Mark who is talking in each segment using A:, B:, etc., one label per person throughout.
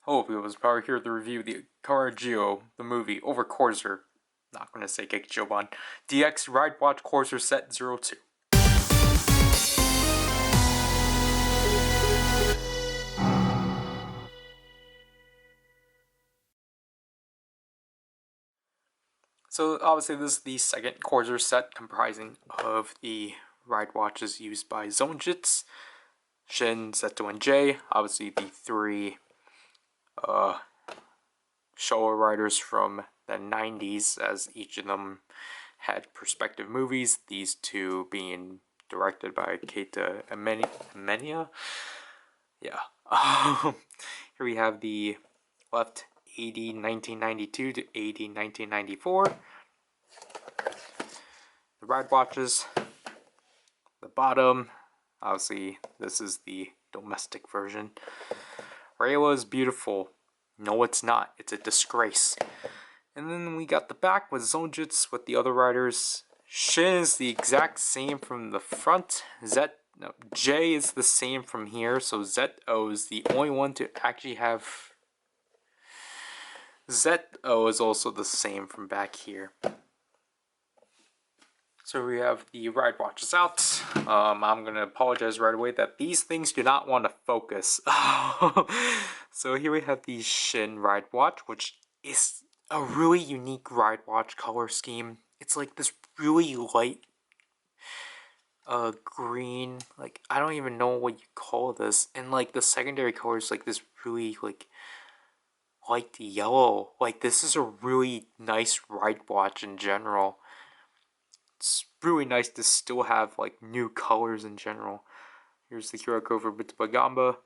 A: Hello people, it's Power here to review the Kamen, the movie, over Quartzer. Not gonna say Gekichoban. DX Ridewatch Quartzer Set 02. So obviously this is the second Quartzer set comprising of the ride watches used by Zonjits, Shin, Zeto, and J. Obviously the three Showa riders from the 90s, as each of them had perspective movies, these two being directed by Keita Amenia. Yeah. Here we have the left AD 1992 to AD 1994. The ride watches. The bottom, obviously, this is the domestic version. Reiwa is beautiful. No, it's not. It's a disgrace. And then we got the back with Zonjits with the other riders. Shin is the exact same from the front. J is the same from here. So Zeto is the only one to actually have. Zeto is also the same from back here. So we have the ride watches out. I'm gonna apologize right away that these things do not want to focus. So here we have the Shin ride watch, which is a really unique ride watch color scheme. It's like this really light green, like I don't even know what you call this, and like the secondary color is like this really like light yellow. Like this is a really nice ride watch in general. It's really nice to still have like new colors in general. Here's the QR code for Bitbagamba.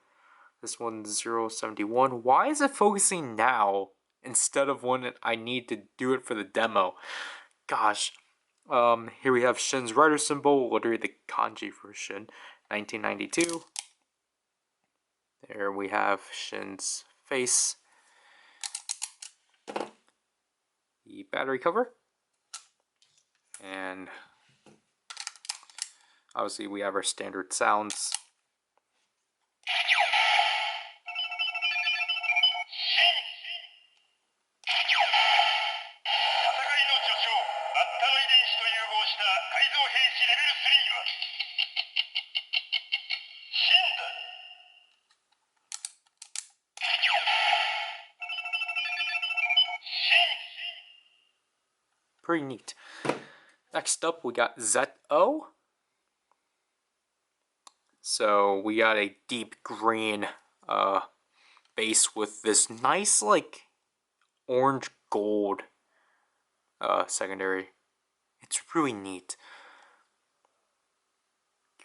A: This one's 071. Why is it focusing now instead of when I need to do it for the demo? Gosh. Here we have Shin's rider symbol, literally the kanji for Shin, 1992. There we have Shin's face. The battery cover. And obviously we have our standard sounds. Pretty neat. Next up, we got Zeto. So we got a deep green base with this nice like orange gold secondary. It's really neat.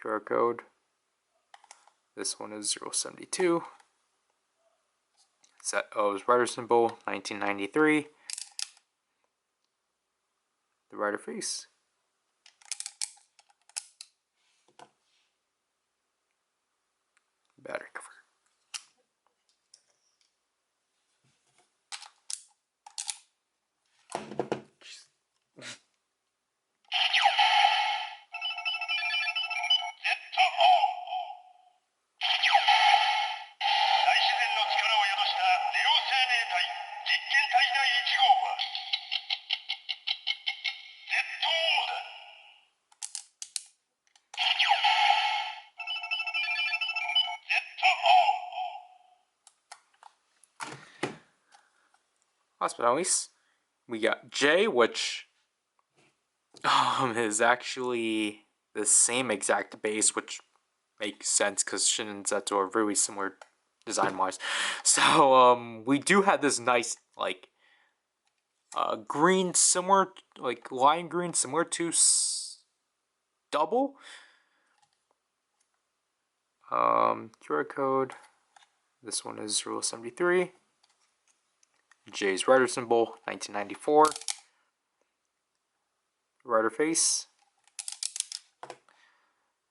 A: QR code. This one is 072. Zeto's rider symbol, 1993. The rider face. Battery cover. Last but not least, we got J, which is actually the same exact base, which makes sense because Shin and Zeto are really similar design-wise. So we do have this nice like green, similar like lime green, similar to double. QR code. This one is 073. J's rider symbol, 1994. Rider face.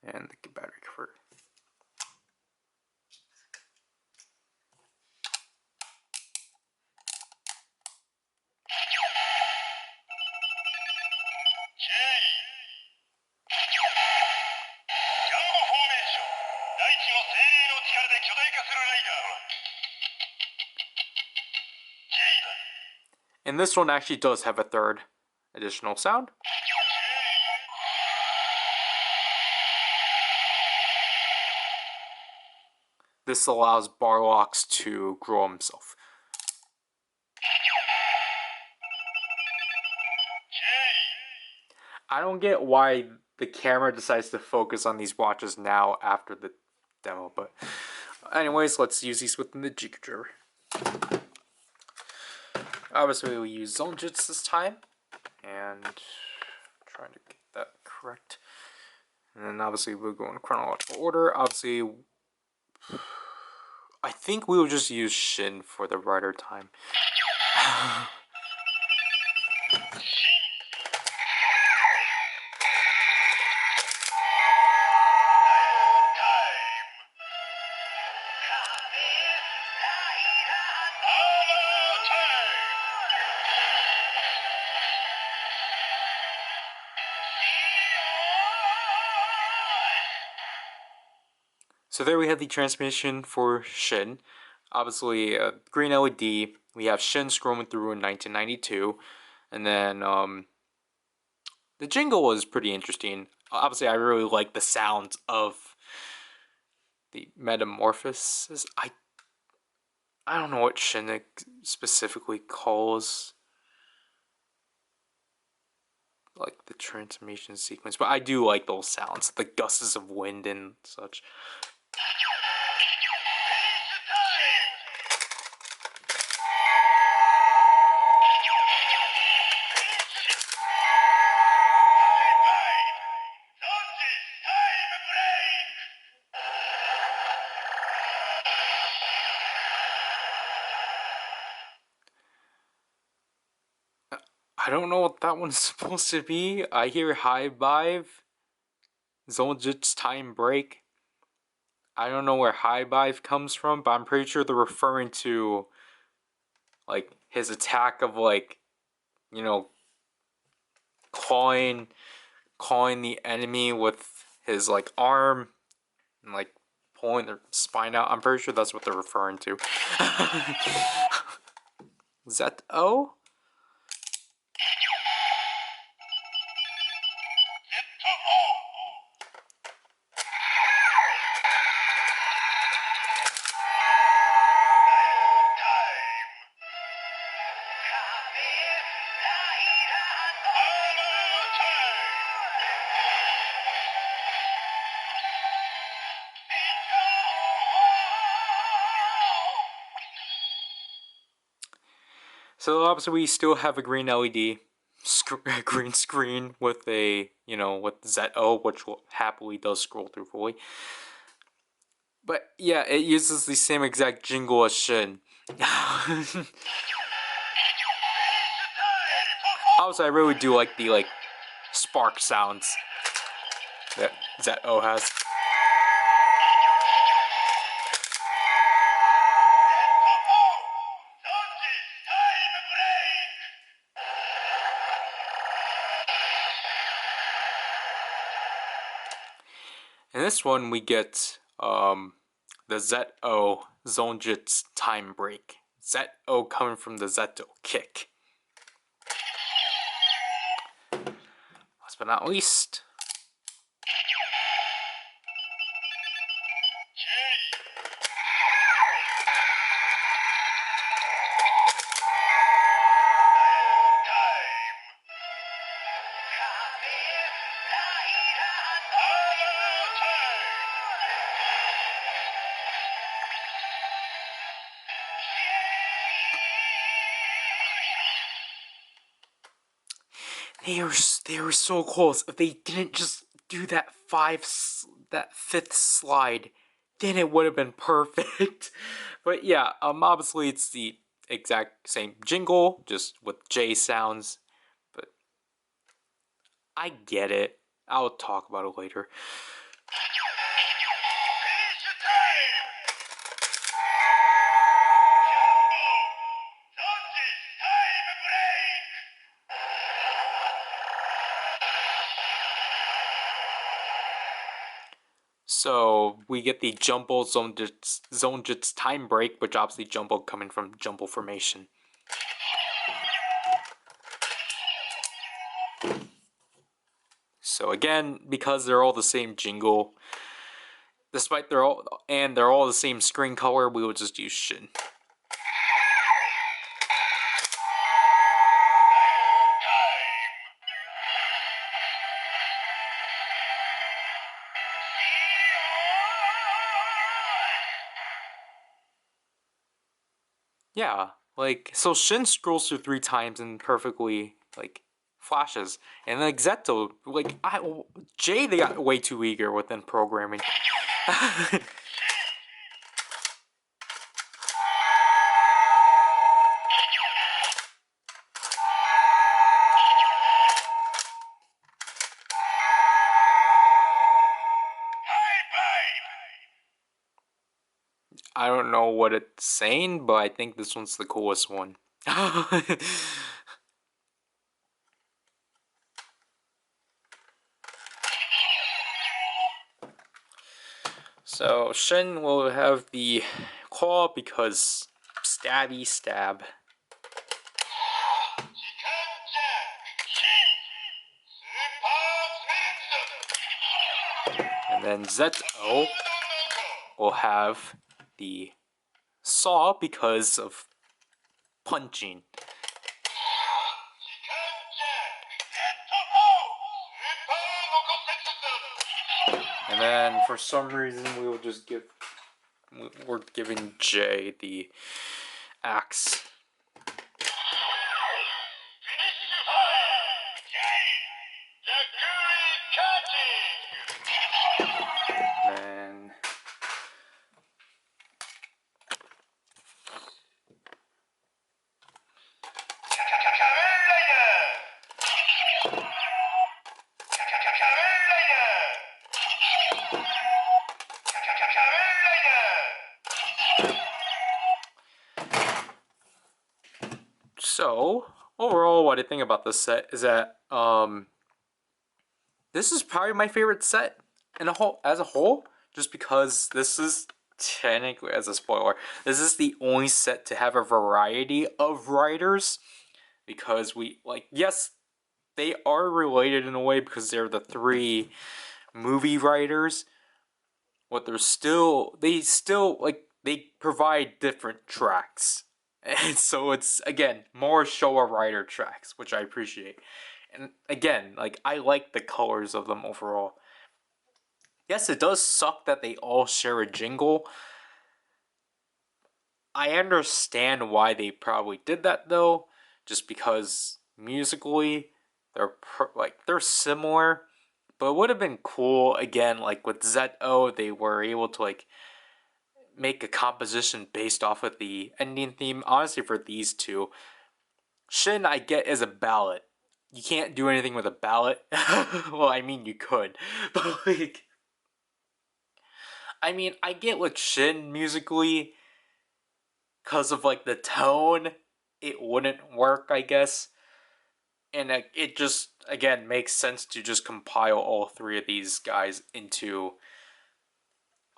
A: And the battery cover. And this one actually does have a third additional sound. This allows Barlox to grow himself. I don't get why the camera decides to focus on these watches now after the demo, but anyways, let's use these within the Jika driver. Obviously, we use Zone Jits this time, and trying to get that correct. And then obviously we'll go in chronological order. Obviously, I think we will just use Shin for the rider time. So there we have the transmission for Shin. Obviously, green LED. We have Shin scrolling through in 1992. And then the jingle was pretty interesting. Obviously, I really like the sounds of the metamorphosis. I don't know what Shin specifically calls like the transformation sequence, but I do like those sounds, the gusts of wind and such. I don't know what that one's supposed to be. I hear High Dive, Zonjit's Time Break. I don't know where High Dive comes from, but I'm pretty sure they're referring to like his attack of like, you know, clawing the enemy with his like arm and like pulling their spine out. I'm pretty sure that's what they're referring to. Z-O? So obviously we still have a green LED green screen with a, you know, with ZO, which will happily does scroll through fully. But yeah, it uses the same exact jingle as Shin. Also, I really do like the like spark sounds that ZO has. In this one, we get the ZO Zonjit's Time Break. ZO coming from the Zeto kick. Last but not least, they were so close. If they didn't just do that fifth slide, then it would have been perfect. But yeah, obviously it's the exact same jingle, just with J sounds. But I get it. I'll talk about it later. So we get the Jumbo Zonjit's Time Break, which obviously Jumbo coming from Jumbo Formation. So again, because they're all the same jingle, despite they're all the same screen color, we will just use Shin. Yeah, like, so Shin scrolls through 3 times and perfectly, like, flashes. And like Zeto, like, Jay, they got way too eager within programming. I don't know what it's saying, but I think this one's the coolest one. So Shin will have the claw because stabby stab. And then Zeto will have the saw because of punching. And then for some reason we're giving Jay the axe. And so overall, what I think about this set is that this is probably my favorite set as a whole, just because this is technically, as a spoiler, this is the only set to have a variety of writers, because yes, they are related in a way because they're the 3 movie writers, but they provide different tracks. And so it's, again, more Showa Rider tracks, which I appreciate. And again, like, I like the colors of them overall. Yes, it does suck that they all share a jingle. I understand why they probably did that though, just because musically they're similar. But it would have been cool, again, like with ZO, they were able to like make a composition based off of the ending theme. Honestly, for these two, Shin I get is a ballad. You can't do anything with a ballad. Well, I mean you could, but like, I mean, I get like Shin musically, because of like the tone, it wouldn't work, I guess. And it just, again, makes sense to just compile all 3 of these guys into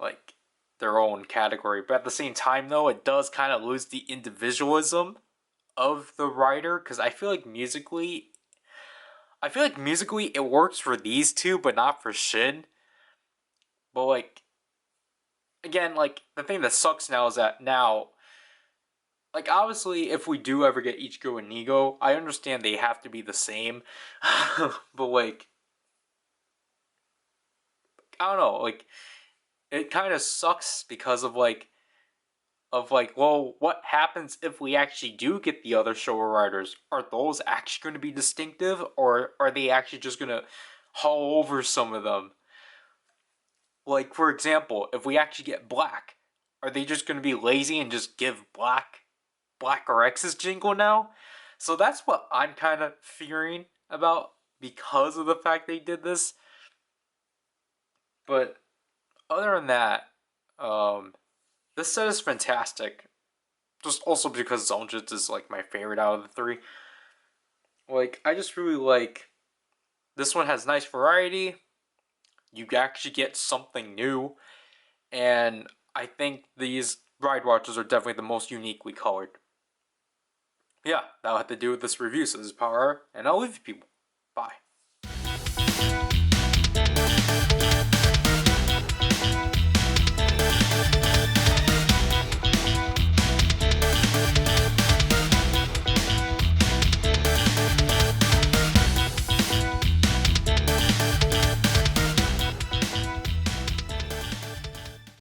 A: like their own category. But at the same time, though, it does kind of lose the individualism of the writer, because I feel like musically it works for these two, but not for Shin. But like, again, like, the thing that sucks now is that now, like, obviously, if we do ever get Ichigo and Nigo, I understand they have to be the same. But like, I don't know, like, it kind of sucks because of well, what happens if we actually do get the other Showa riders? Are those actually going to be distinctive, or are they actually just going to haul over some of them? Like, for example, if we actually get Black, are they just going to be lazy and just give Black RX's jingle now? So that's what I'm kind of fearing about because of the fact they did this. But other than that, this set is fantastic. Just also because Zonjitsu is like my favorite out of the 3. Like, I just really like this one. Has nice variety. You actually get something new, and I think these ride watches are definitely the most uniquely colored. Yeah, that'll have to do with this review. So this is Power, and I'll leave you people. Bye.